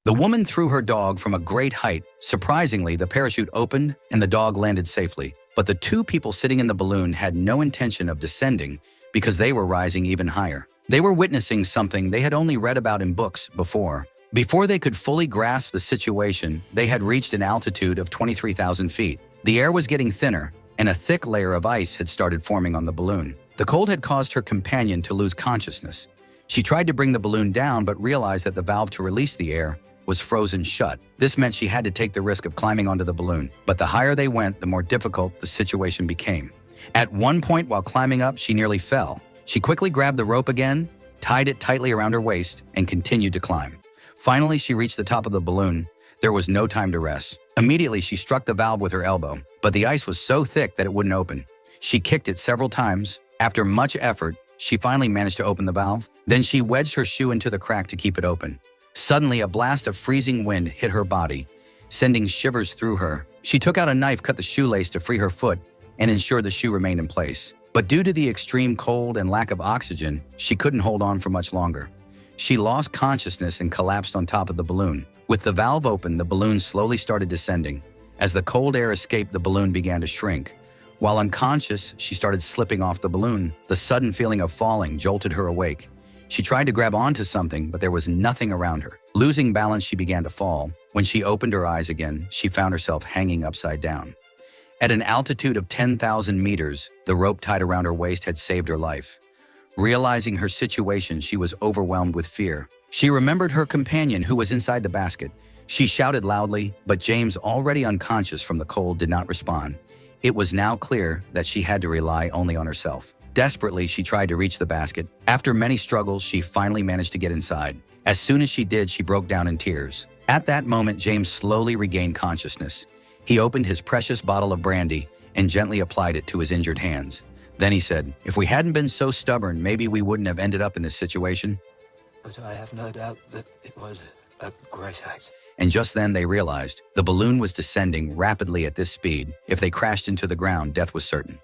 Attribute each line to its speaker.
Speaker 1: The woman threw her dog from a great height. Surprisingly, the parachute opened and the dog landed safely. But the two people sitting in the balloon had no intention of descending because they were rising even higher. They were witnessing something they had only read about in books before. Before they could fully grasp the situation, they had reached an altitude of 23,000 feet. The air was getting thinner, and a thick layer of ice had started forming on the balloon. The cold had caused her companion to lose consciousness. She tried to bring the balloon down but realized that the valve to release the air was frozen shut. This meant she had to take the risk of climbing onto the balloon. But the higher they went, the more difficult the situation became. At one point while climbing up, she nearly fell. She quickly grabbed the rope again, tied it tightly around her waist, and continued to climb. Finally, she reached the top of the balloon. There was no time to rest. Immediately, she struck the valve with her elbow, but the ice was so thick that it wouldn't open. She kicked it several times. After much effort, she finally managed to open the valve. Then she wedged her shoe into the crack to keep it open. Suddenly, a blast of freezing wind hit her body, sending shivers through her. She took out a knife, cut the shoelace to free her foot, and ensure the shoe remained in place. But due to the extreme cold and lack of oxygen, she couldn't hold on for much longer. She lost consciousness and collapsed on top of the balloon. With the valve open, the balloon slowly started descending. As the cold air escaped, the balloon began to shrink. While unconscious, she started slipping off the balloon. The sudden feeling of falling jolted her awake. She tried to grab onto something, but there was nothing around her. Losing balance, she began to fall. When she opened her eyes again, she found herself hanging upside down. At an altitude of 10,000 meters, the rope tied around her waist had saved her life. Realizing her situation, she was overwhelmed with fear. She remembered her companion who was inside the basket. She shouted loudly, but James, already unconscious from the cold, did not respond. It was now clear that she had to rely only on herself. Desperately, she tried to reach the basket. After many struggles, she finally managed to get inside. As soon as she did, she broke down in tears. At that moment, James slowly regained consciousness. He opened his precious bottle of brandy and gently applied it to his injured hands. Then he said, "If we hadn't been so stubborn, maybe we wouldn't have ended up in this situation."
Speaker 2: But I have no doubt that it was a great act.
Speaker 1: And just then they realized the balloon was descending rapidly at this speed. If they crashed into the ground, death was certain.